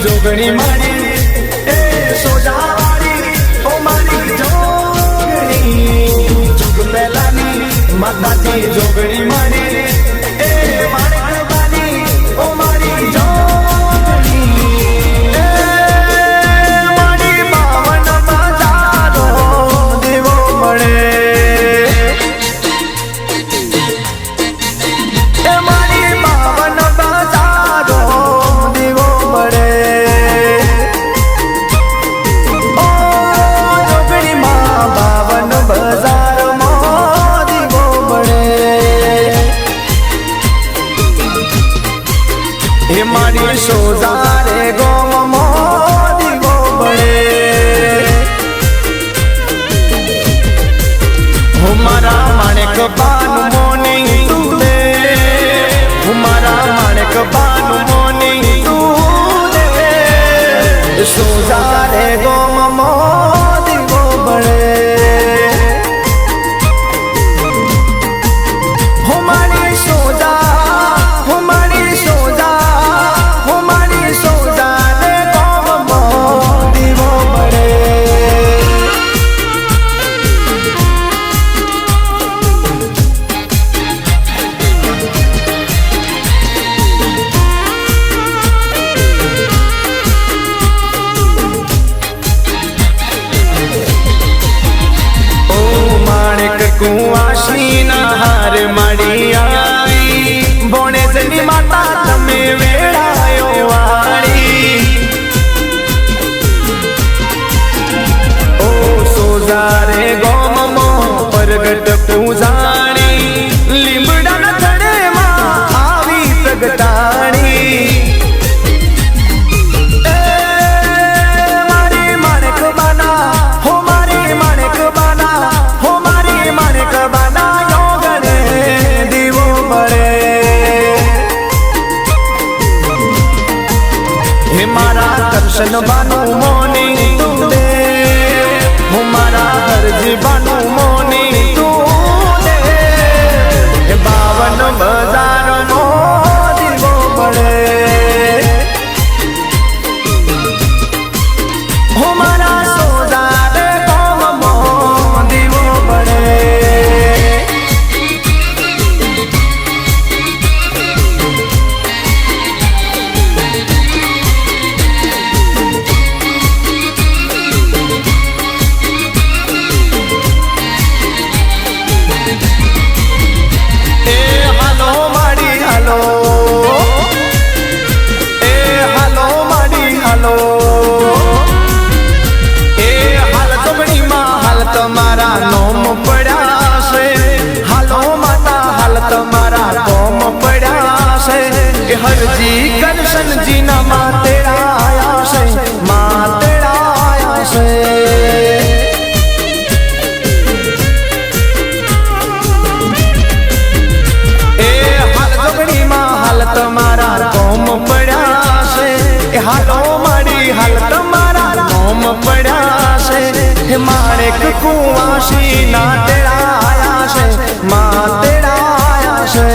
जोगणी मारी ए सोजावाड़ी ओ मारी जोगणी जुग पहलानी माता जी जोगणी मारी ए माणिक बानी ओ मारी जोगणी ए मारी पावन बाजारो देवो मळे ए मारी पावन बाजारो देवो मळे ओ जोगणी मां पावन बाजार मां देवो मळे हे मारी सोजारे गोम मोदी गो बड़े हमारा माणिक बानु मोनी तू दे हमारा माणिक बानु मोनी तू दे सोजारे गोम मोदी गो बड़े हमारी सोजा हमारी सोजा हमारी सोजा रे गोम मोदी वो बड़े ओ माणिक कुआशी ना हार माड़ी आई बोने जनी माता तमे वेड़ायो वाड़ी ओ सोजारे गोम मो परगट पूजाणी લીમડા ના થડે માં આવી પ્રગટાણી એ મારી માણેક બાના હો મારી માણેક બાના હો મારી માણેક બાના યોગણે દીવો મળે હે મારા દર્શન બાનું મોની તું દે હું મારા હરજી બાનું મોની તું દે હે બાવન બજાર મો દીવો મળે હો મારા સોજારે ગોમ મો દીવો મળે ए हालो माड़ी हालो ए हालो माड़ी हालो ए हाल जोगणी मां हाल तमारा नोम पड़ा से हालो माता हाल तमारा कोम पड़ा से ए हरजी करशन जी ना मां तेरा आया से मां तेरा आया से ए हाल जोगणी मां हाल तमारा कोम पड़ा से ए हालो माड़ी हाल तमारा कोम पड़ा से हे माणिक कुआशी ना तेरा आया से मां तेरा आया से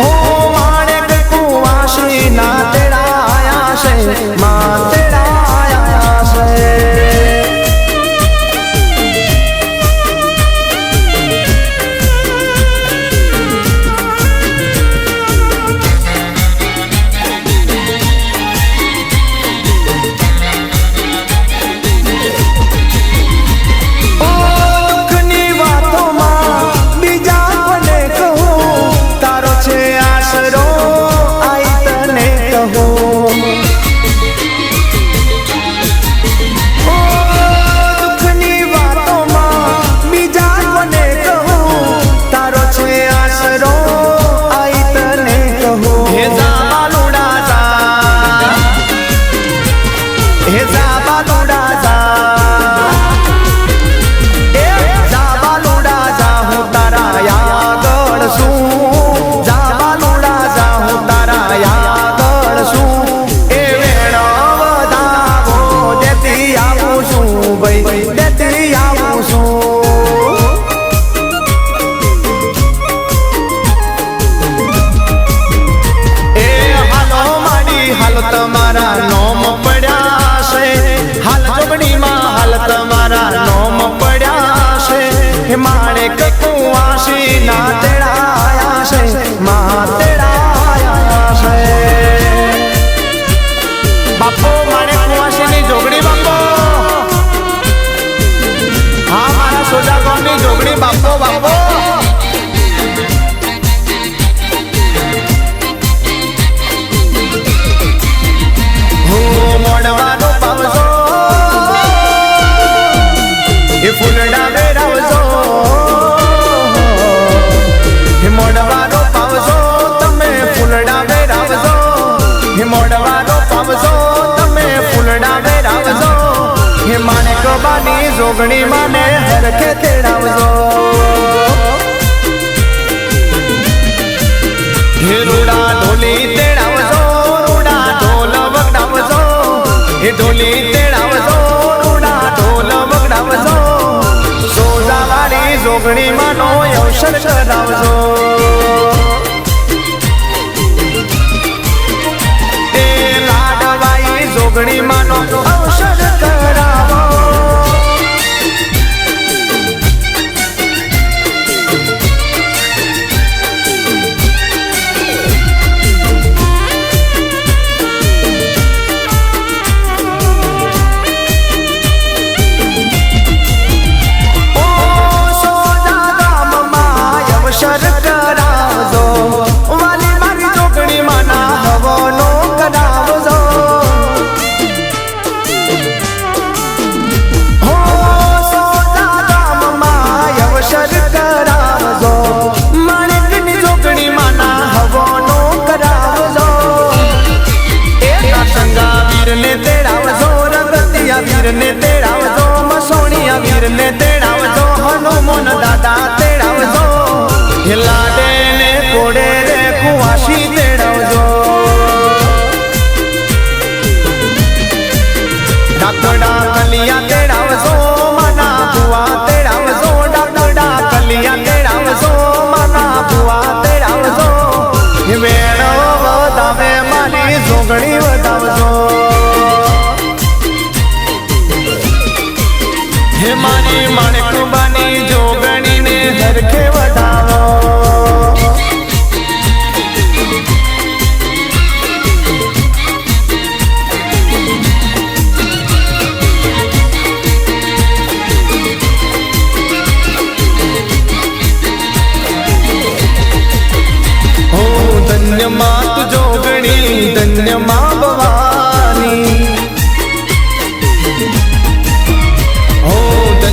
ओ माणिक कुआशी ना तेरा आया से मां तेरा आया से જોગણી માને હરખે તેડાવજો હે રૂડા ઢોલી તેડાવજો રૂડા ઢોલ વગડાવજો હે ઢોલી તેડાવજો રૂડા ઢોલ વગડાવજો સોજાવાળી જોગણી માનો અવસર કરાવજો એ લાડવાઈ જોગણી માનો અવસર કરાવો વીરને તેડાવજો મસોણિયા વીરને તેડાવજો હનુમાન દાદા તેડાવજો હે લાડે ને કોડે રે કુવાસી તેડાવજો ડાકડા કલિયા તેડાવજો માના બુઆ તેડાવજો ડાકડા કલિયા તેડાવજો માના બુઆ તેડાવજો હે વેણો વધાવે મારી જોગણી વધાવજો હે મારી માણેકબાની જોગણીને હરખે વધાવો હો ધન્ય માત જોગણી ધન્ય મા ભવાની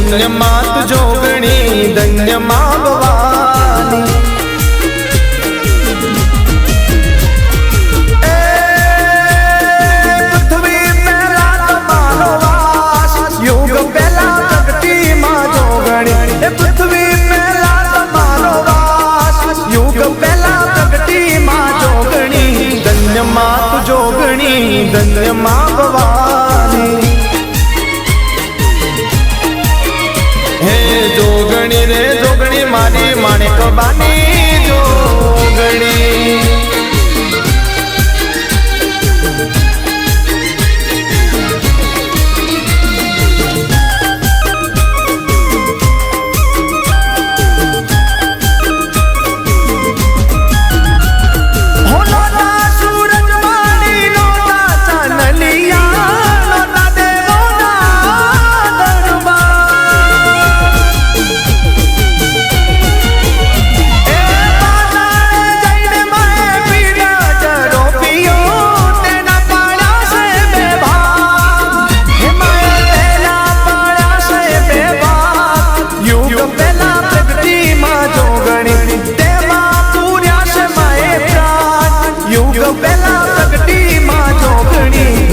ધન્ય માત જોગણી ધન્ય મા ભવાની પૃથ્વી પહેલા તમારો વાસ યુગ પહેલા પ્રગટી માં જોગણી પૃથ્વી પહેલા તમારો વાસ યુગ પહેલા પ્રગટી માં જોગણી ધન્ય માત જોગણી ધન્ય મા ભવાની હે જોગણી રે જોગણી મારી માણેકબાની જોગણી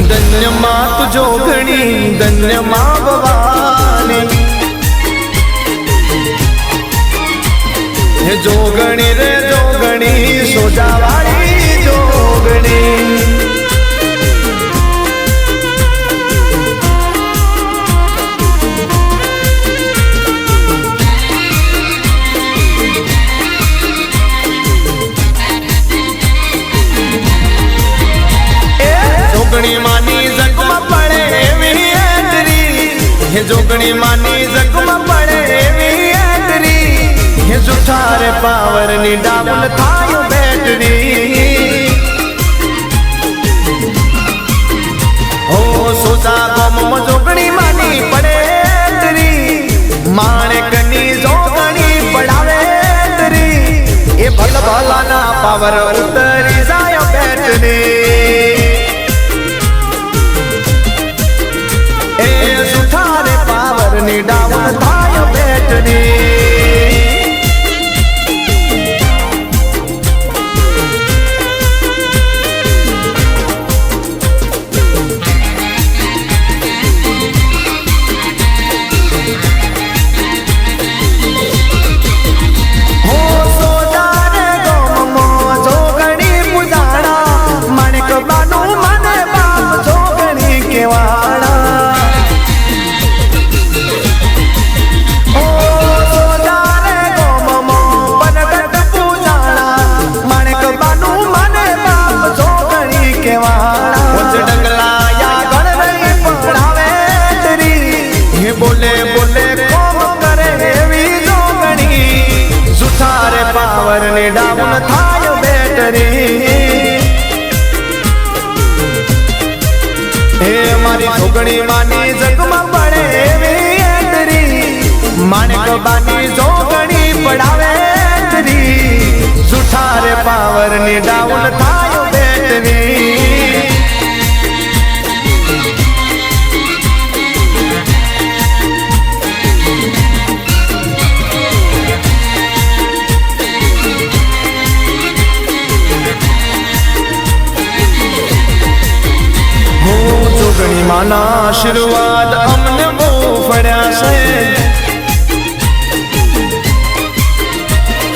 ધન્ય માત જોગણી ધન્ય મા ભવાની હે જોગણી રે જોગણી સોજાવાળી જોગણી જોગણી માની જગમાં પડે એવી એટરી હે જોગણી માની જગમાં પડે એવી એટરી હે જુઠારે પાવરની ડાબલ થાય બેટરી હો સોસા ગોમમાં જોગણી માની પડે એટરી માણેકની જોગણી પડાવે એટરી એ ભલ ભલાના પાવર ઉતરી જાય બેટરી સુઠારે પાવરની ડાવણ થાય બેટરી થાય બેટરી હે મારી જોગણી માની જગમાં પડે એવી એતરી માણેક બાની જોગણી પડાવે એતરી જૂઠા રે પાવર ની ડાઉન થાય બેટરી જોગણી માના આશીર્વાદ અમને બહુ ફળ્યા છે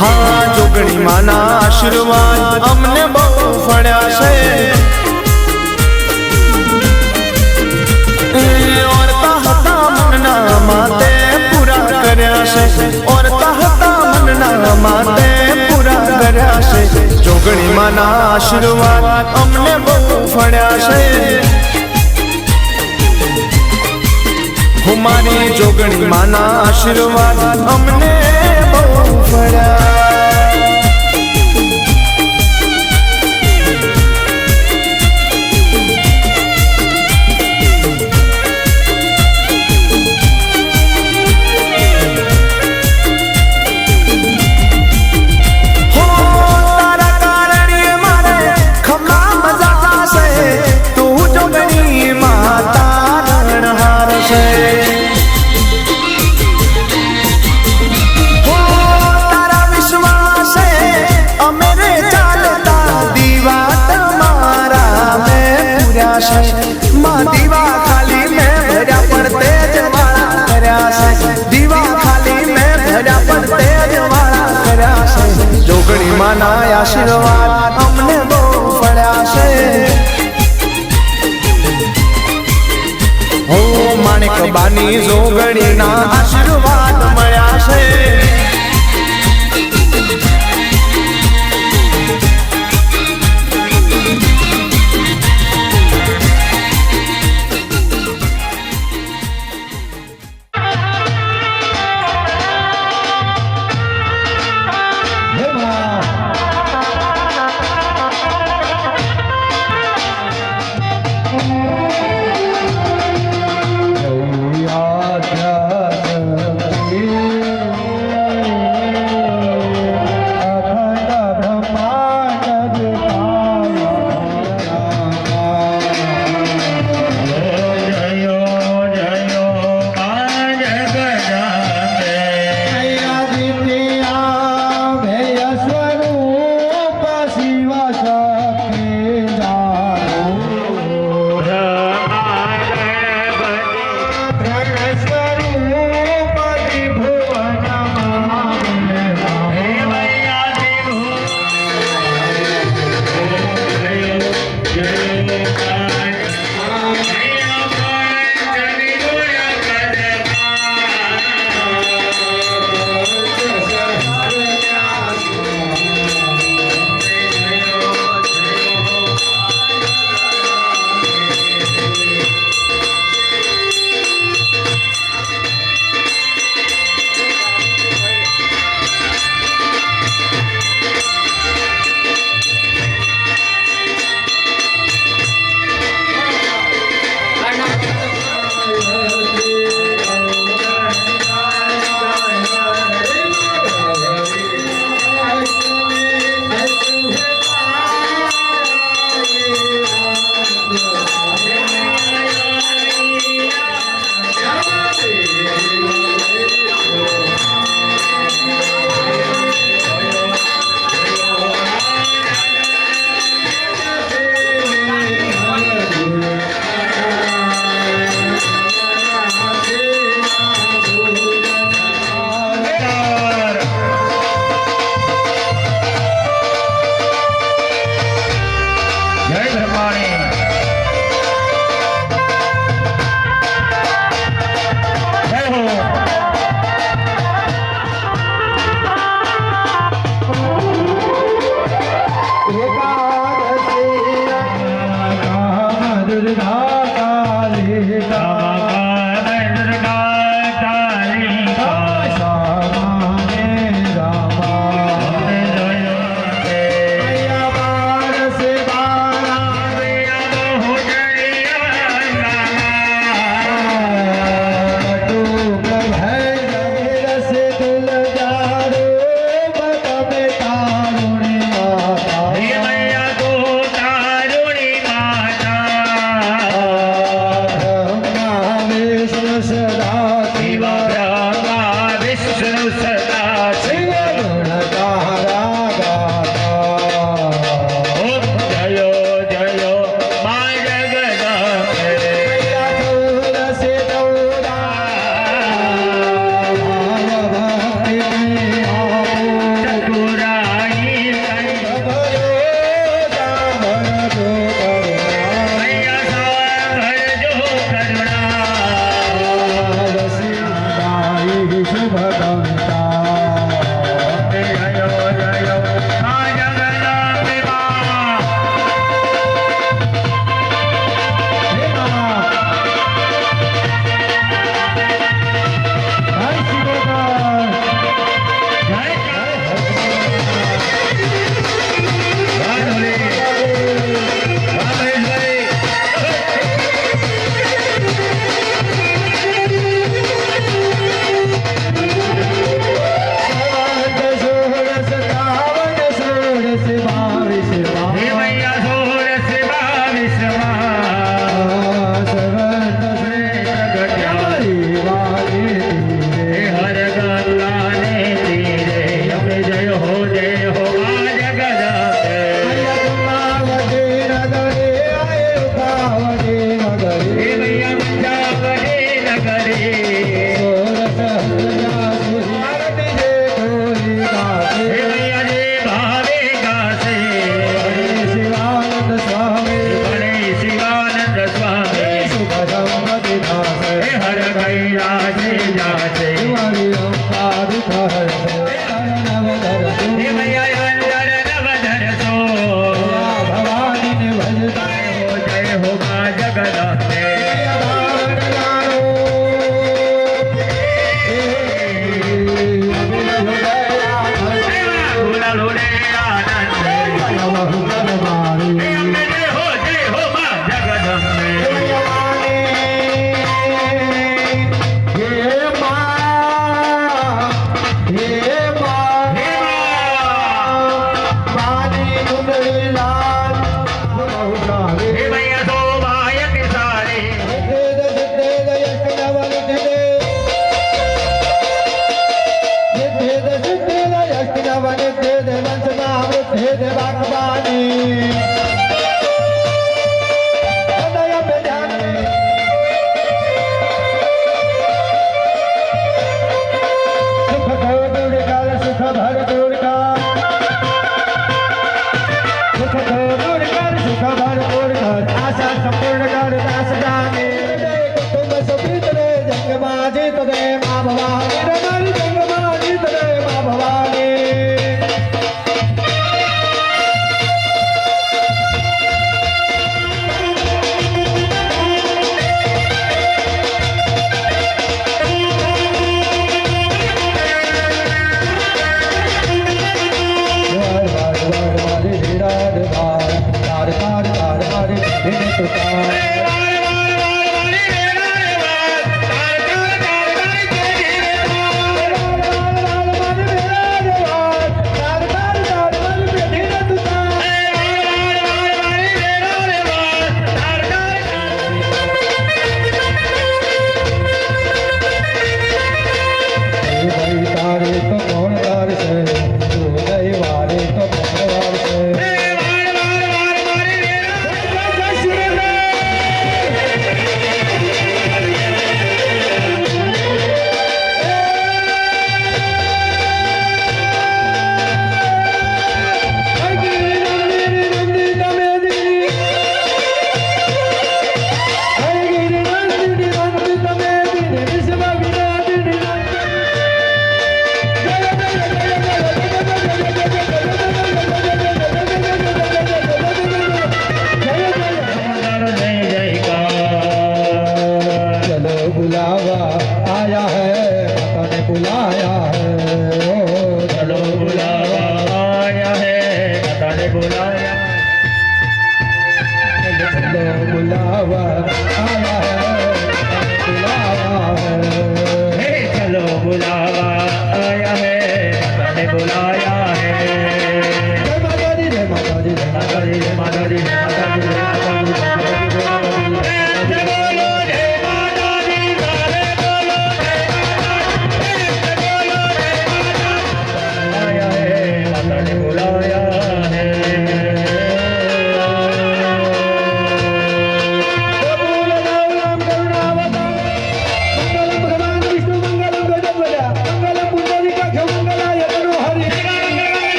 હા જોગણી માના આશીર્વાદ અમને બહુ ફળ્યા છે ઓરતા હતા મનના માતે પૂરા કર્યા છે ઓરતા હતા મનના માતે પૂરા કર્યા છે જોગણી માના આશીર્વાદ અમને બહુ ફળ્યા છે મારી જોગણી માના આશીર્વાદ અમને બહુ ફળ્યા દીવા ખાલી મેં ભર્યા પણ તેજ વાળા કર્યા છે દીવા ખાલી મેં ભર્યા પણ તેજ વાળા કર્યા છે જોગણી માના આશીર્વાદ અમને બહુ ફળ્યા છે હો માણેક બાની જોગણી ના આશીર્વાદ મળ્યા છે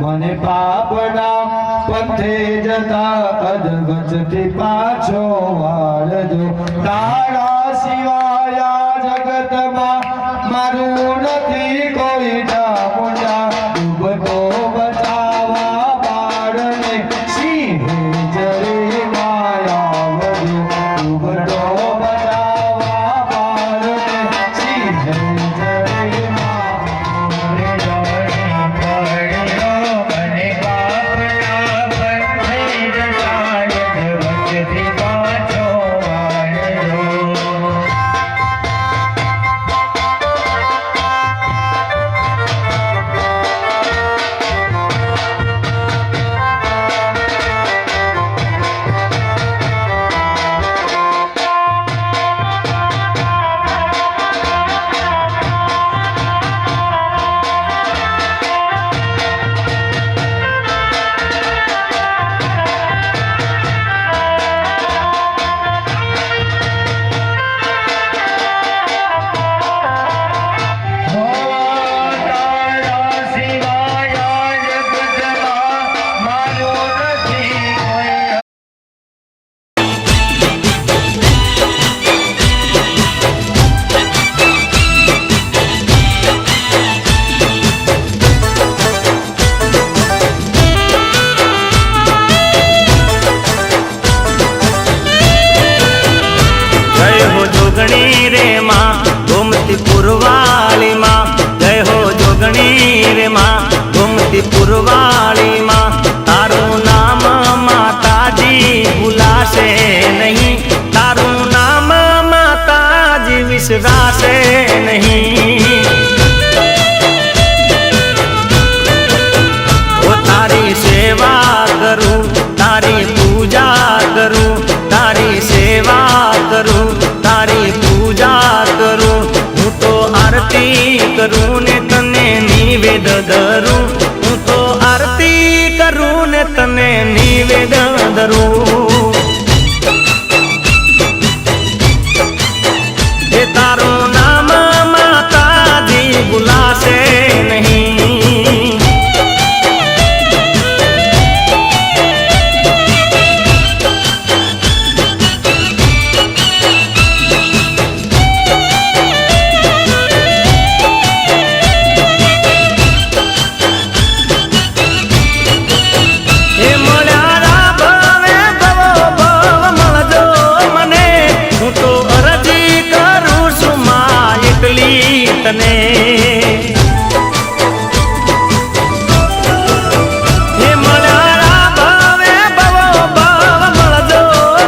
મને પાપના પથે જતા અધગજથી પાછો વાળજો. તારા સિવાય આ જગતમાં મારું નથી કોઈ ડામુંડા. ડૂબતો બચાવવા બાળને સિંહ જરે માયા વધુ. ડૂબતો બચાવવા બાળને સિંહ જરે આરતી કરું ને તને નિવેદ ધરું, હું તો આરતી કરું ને તને નિવેદ ધરું. એ તારું નામ માતાજી ભૂલાશે નહીં. તને હે મળ્યા ભાવે ભવો ભાવ મળજો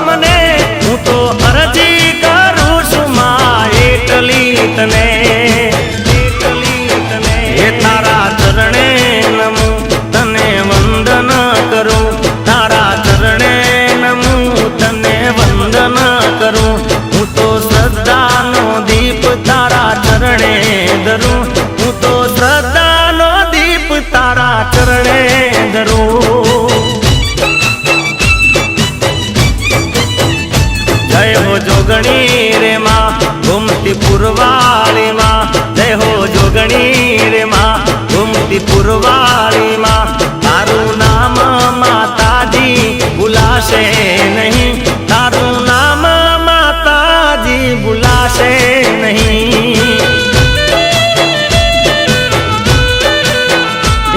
મને, હું તો અરજી કરું છું માં એટલી તને. હે તારા ચરણે નમું તને વંદન કરું, તારા ચરણે નમું તને વંદન કરું, હું તો શ્રદ્ધાનો દીપ તારા ચરણે ધરું, હું તો શ્રદ્ધાનો દીપ તારા ચરણે ધરું. જય હો જોગણી રે માં ઘૂમતી પુરવાળી માં, જય હો જોગણી રે માં ઘૂમતી પુરવાળી માં. તારું નામ માતાજી ભૂલાશે નહીં, તારું નામ માતાજી ભૂલાશે નહીં.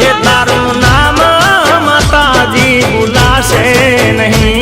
એ તારું નામ માતાજી ભૂલાશે નહીં.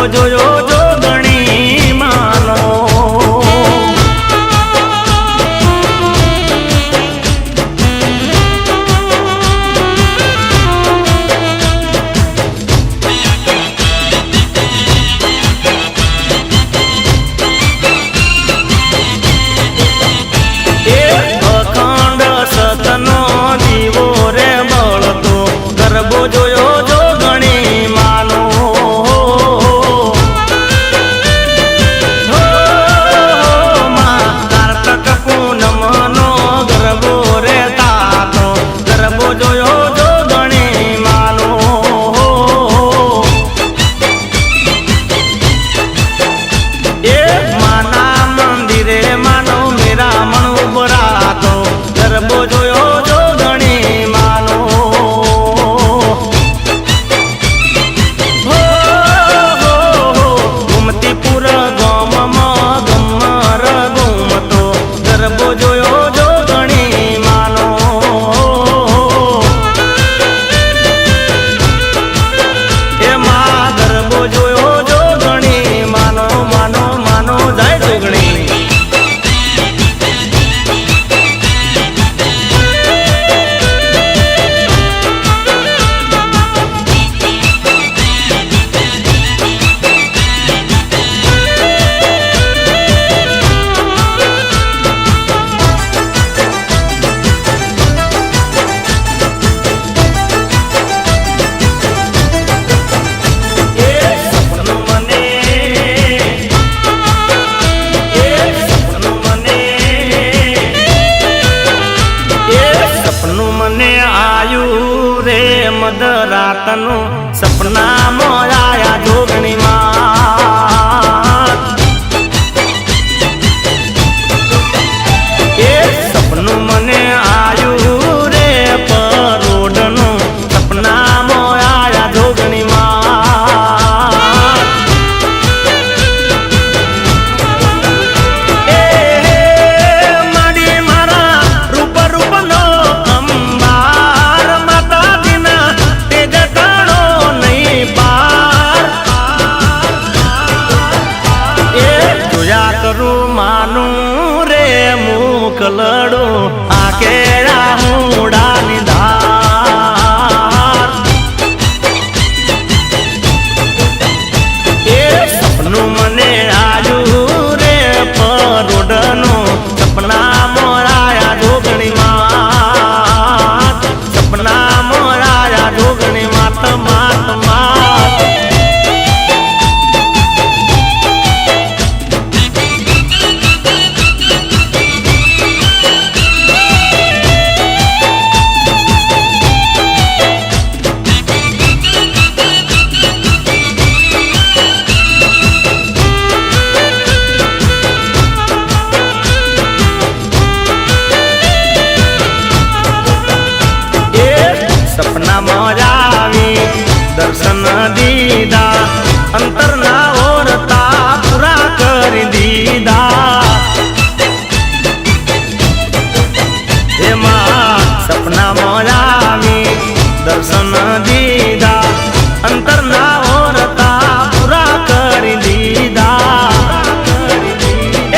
જોયો જોગણી માનો અખંડ સતનો દીવો રે બળતો ગરબો જોયો જોગણી માનો કાર્તક પૂનમનો ગરબો રે તાતો ગરબો જોયો જોગણી માનો એ માના મંદિરે માનો મેરા મણ ઉભરાતો ગરબો જોયો જોગણી માનો ગુમતીપુર ગામમાં ગમર ગુમતો ગરબો જોયો જોગણી માનો એમાં ગરબો જોયો જોગણી માનો માનો માનો જાય જોગણી રાતનું સપનામાં આયા જોગણી માં એ સપનું મને આયું રે પરોડનું સપનામાં આયા જોગણી માં એ માડી મારા રૂપ રૂપનો અંબાર માતા દિના કરું માનું રે મુકલડું આ કેળા હુડાની ધાર એ સપનું મને આયું રે પરોડનું સપના મોરાયા જોગણી માં સપના મોરાયા જોગણી માત માત માત સપના મોરાવી દર્શન દીધા અંતરના ઓરતા પૂરા કરી દીધા એમાં સપના મોરાવી દર્શન દીધા અંતરના ઓરતા પૂરા કરી દીધા એ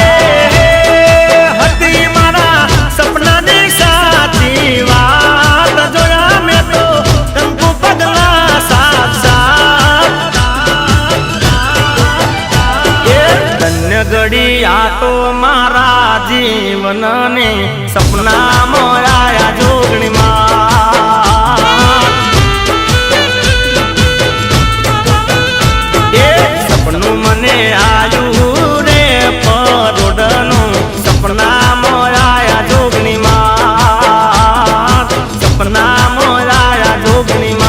હતી મારા સપનાની સાચી વાત જોયા મેં તો કંકુ પગલા સાથ સાથ એ ધન્ય ઘડી આ તો મારા જીવનને સપના મોરાયા જોગણી માં એ સપનું મને આયું રે પરોડનું સપના મોરાયા જોગણી માં સપના મોરાયા જોગણી માં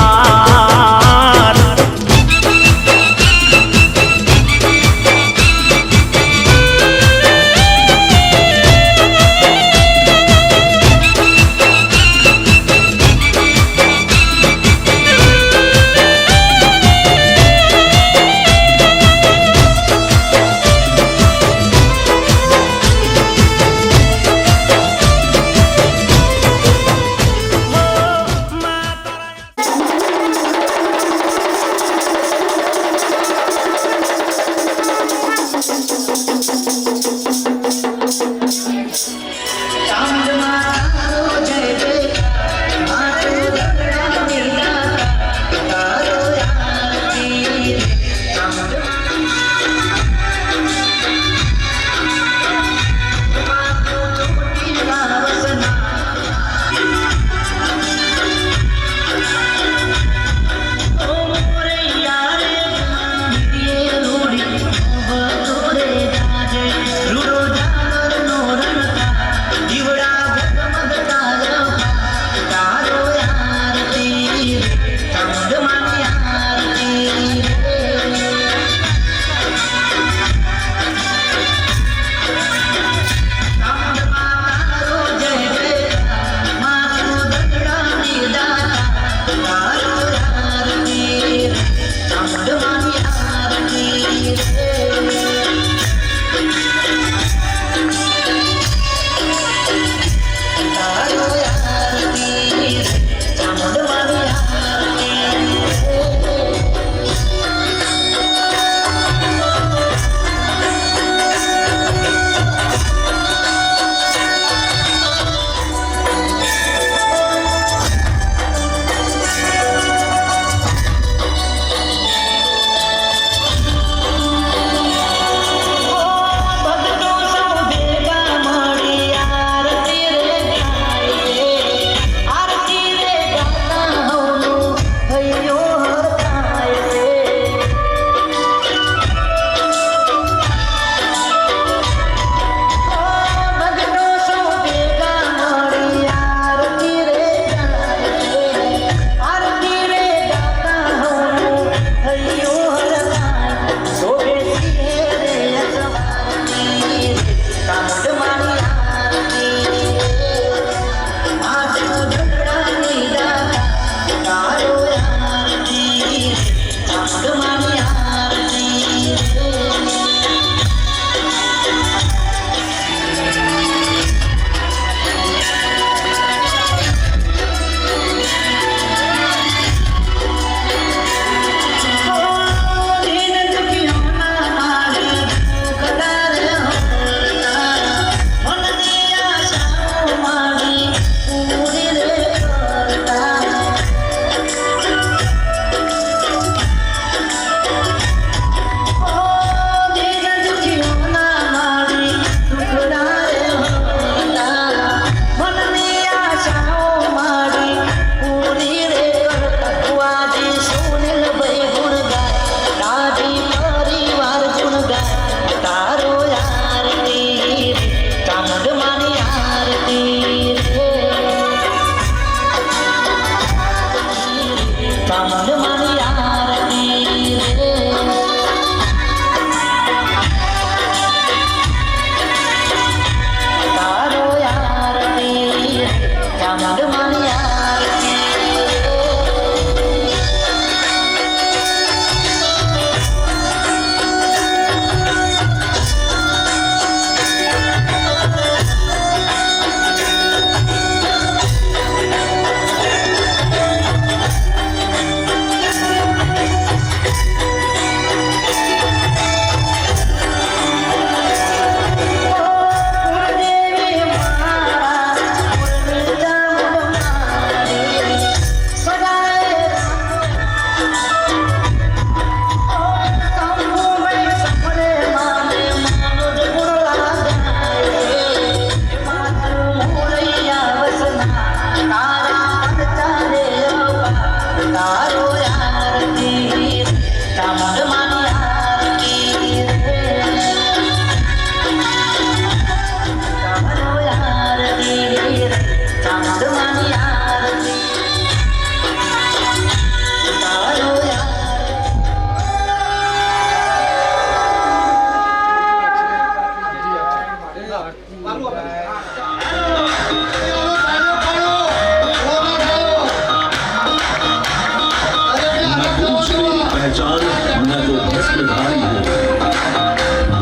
मैं तो भस्मधारी हूँ।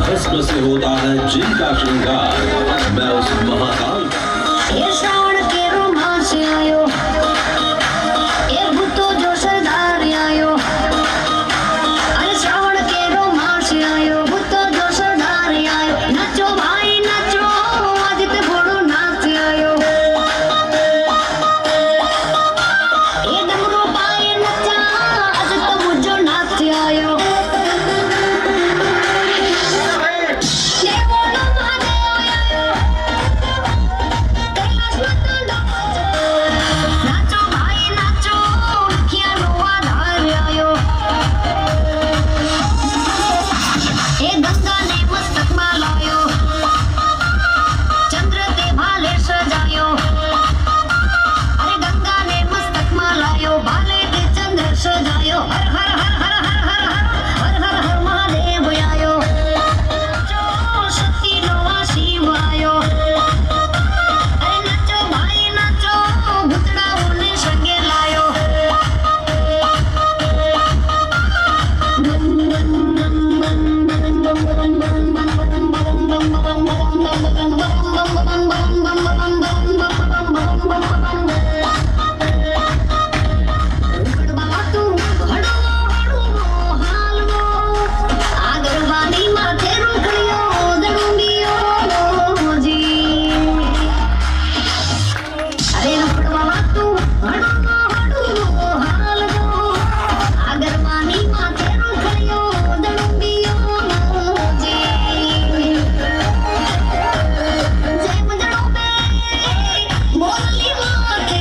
भस्म से होता है जिनका श्रृंगार, मैं उस महाकाल का। ये श्रावण के रोमांच आयो, ये भूतो जो सरदार आयो। अरे श्रावण के रोमांच आयो, भूतो जो सरदार आयो। नाचो भाई नाचो, आज ते घोड़ो नाच आयो। ये डमरू पाए नचा, आज तो मुझो नाच आयो। ये बोलो महादेव आयो, कैलाश माता नाचो भाई नाचो, क्या रोआ धार आयो। ए गंगा ने मस्तक में लायो, चंद्र ते भाले सजायो। अरे गंगा ने मस्तक में लायो, भाले ते चंद्र सजायो। हर हर हर हर हर हर हर हर हर हर महादेव आयो। नाचो शक्ति नो शिव आयो। अरे नाचो भाई नाचो, भूतड़ाओं ने संगे लायो। आगरवानी माथे रोकड़ियो, दड़ुंबियो जी। अरे रुकड़वा तू हड़ो हड़ो हाल गो, आगरवानी माथे रोकड़ियो, दड़ुंबियो जी। जय बजड़ो बे, बोली माथे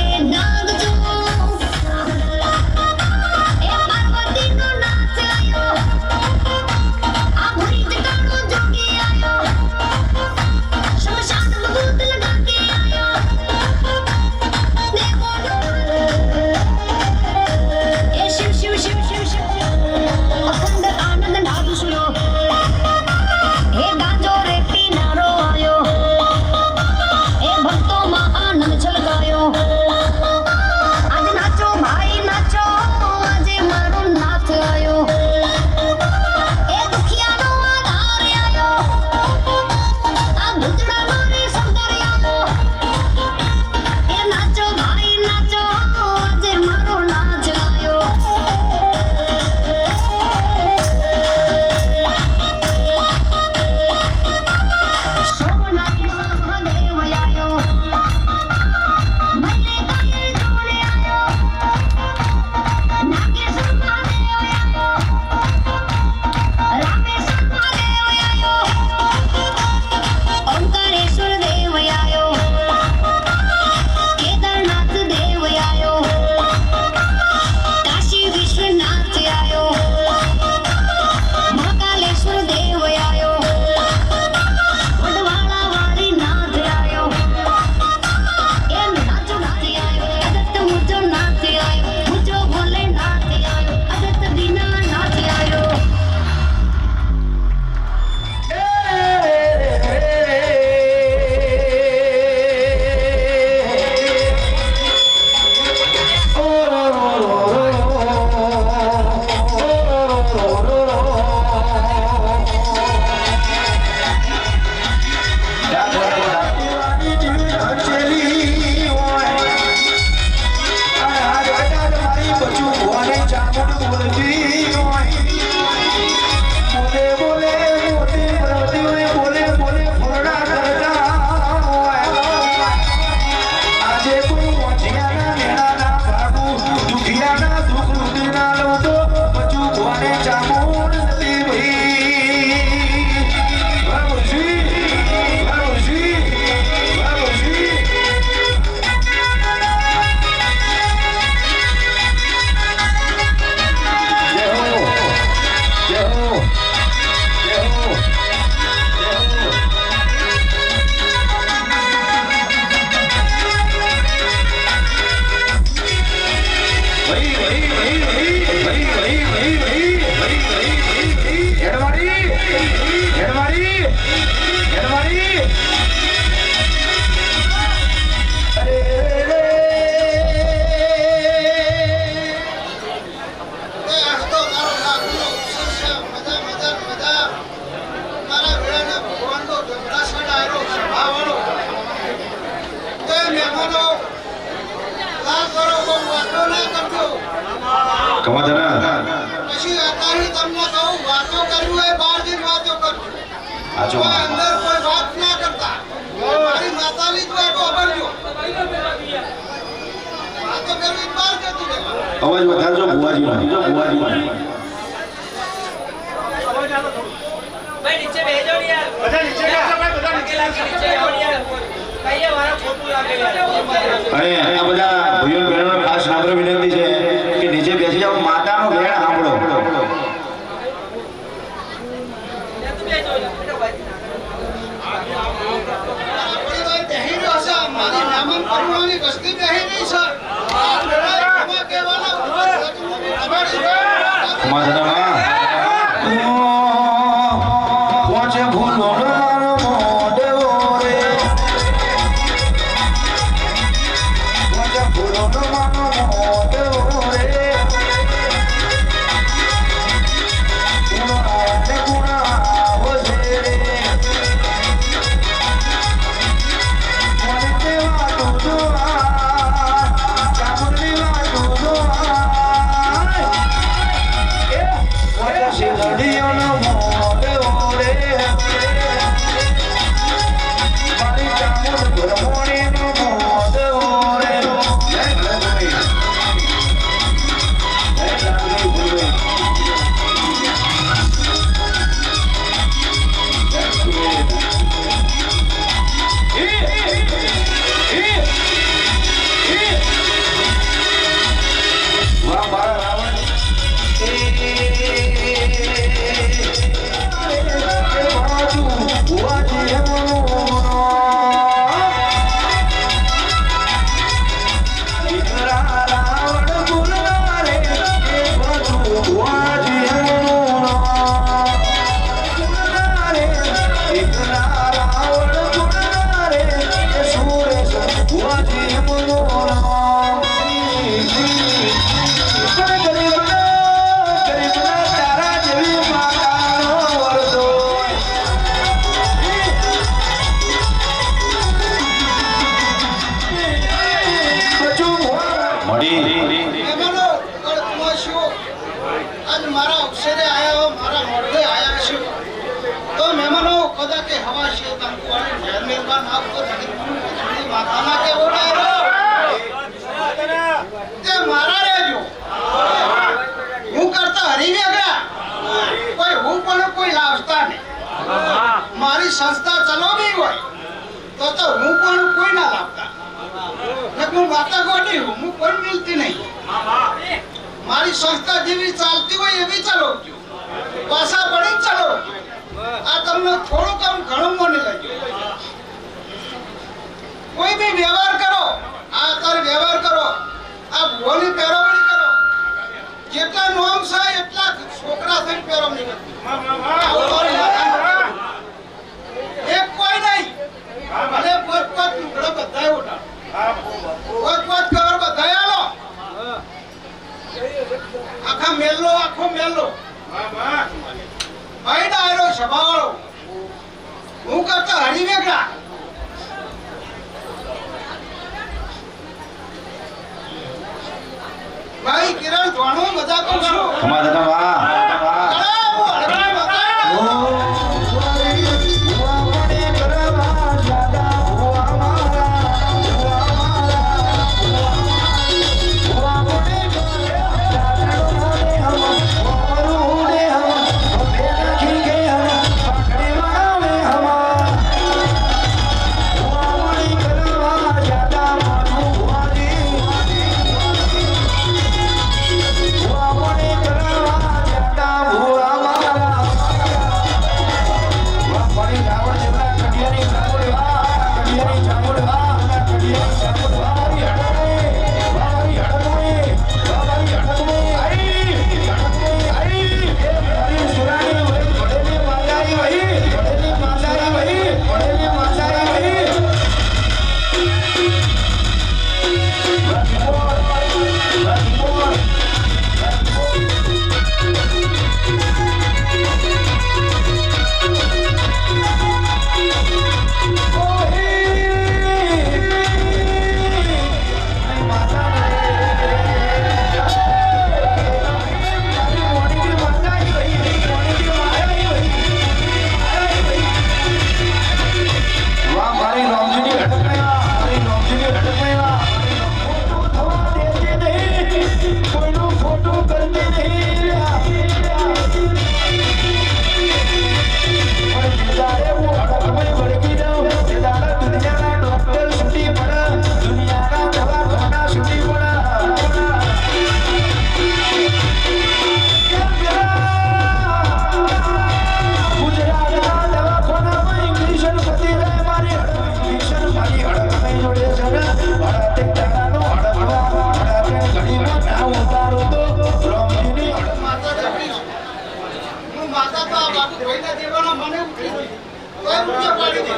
બાજુ ભાઈ નીચે બેસજો ને યાર બધા નીચે બેસો ભાઈ બધા નીચે આવો યાર કઈએ મારા ખોટું લાગે યાર અને આ બધા ભાઈઓ બહેનોને ખાસ નમ્ર વિનંતી છે કે નીચે બેસી જાઓ માતાનો વેણ સાંભળો મારી સંસ્થા ચલાવવી હોય તો હું પણ કોઈ ના લાવતા હું વાતા ગોડી હું કોઈ મિલતી નહીં મારી સંસ્થા જેવી ચાલતી હોય એવી ચલાવજો પાછા પડી ચલો આ તમને થોડું કામ ઘણું મને લાગ્યું કોઈ બી વ્યવહાર કરો આ તાર વ્યવહાર કરો આ ભોની પેરવણી કરો જેટલા નોમ છે એટલા છોકરા થઈને પેરવણી કરો એક કોઈ નહીં ભલે પોત પોત ટુકડો બધાય ઉઠા પોત પોત કવર બધાય આલો આખો મેલો ભાઈ ડાયરો સભાવાળો હું કરતા હરી વેગડા ભાઈ કિરણ ધોણો મજા કરું છું ખમા દાદા વાહ કરવા માતા તો આ બાપુ ભાઈના દેવાના મને ઉઠી ગઈ તોય ઊંચે પાડી દે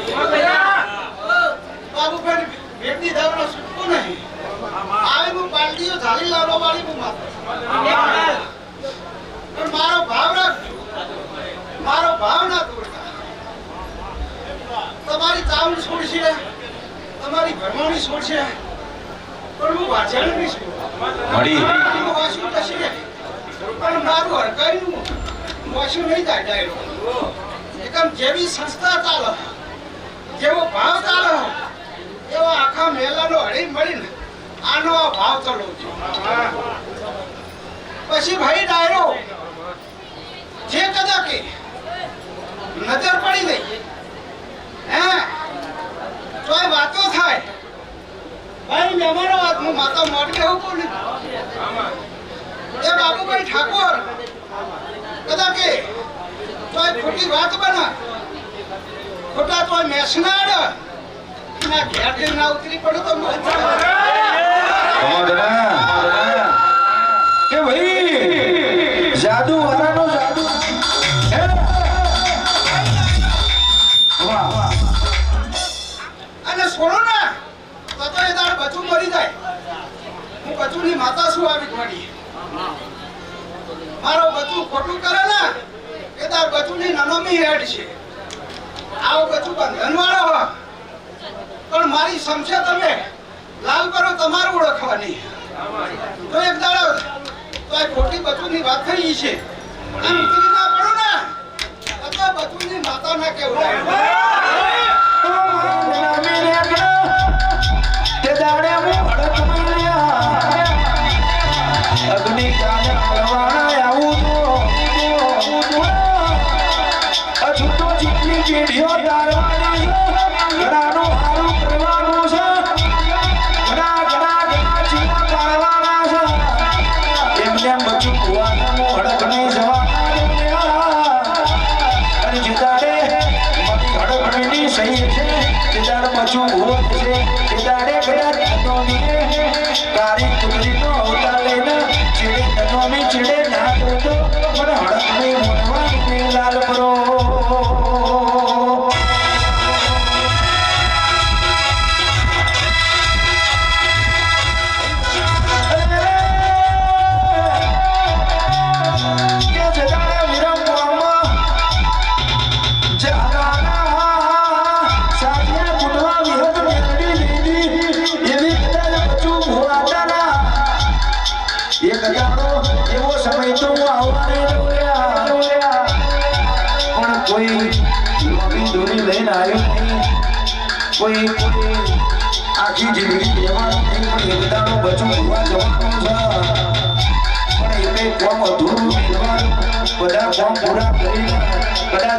બાપુ ભાઈ ભેટની દાવનો છૂટકો નહીં આવે હું પાલડીઓ ઝાલી લાવવા વાળી હું માતા પણ મારો ભાવ રાખજો મારો ભાવ ના તોડતા તમારી ચાવડી છોડશે તમારી ભરમાણી છોડશે પણ હું વાંચણ નહીં છું હું વાંચું કશી પણ મારું હરકાઈનું વાંચું નહીં થાય ડાયરો એકમ જેવી સંસ્થા ચાલે જેવો ભાવ ચાલે એવો આખા મેલાનો હળી મળીને આનો આ ભાવ ચલો છે પછી ભાઈ ડાયરો જે કદાચ નજર પડી ગઈ હે તોય વાતો થાય ભાઈ મહેમાનો વાત હું માતા મોઢે એવું બોલું એ બાબુભાઈ ઠાકોર કદાચ તોય ખોટી વાત બના ખોટા તોય મેસનાડ ના ઘેર ના ઉતરી પડો તો કે ભાઈ જાદુ વાળાનો જાદુ અને છોડો ને તો એ દાડ બચું મરી જાય હું બચુની માતા શું આવી મળી મારો બચું ખોટું કરે ને એ દાડ બચુની નનોમી હેડ છે આવો બચું બંધન વાળો હો પણ મારી સમશે તમે લાલ કરો તમારું ઓળખવાની તો એક દાડો તો આ ખોટી બચુની વાત થઈ છે અને ઉતરી ના પડો ને તો બચુની માતા ના કેવું કોઈ આખી જિંદગી કહેવાનું નહીં પણ એકદાનો બચું હોવા જવાનું છે પણ એ કઈ કોમ અધૂરું બધા કોમ પૂરા કરી કદાચ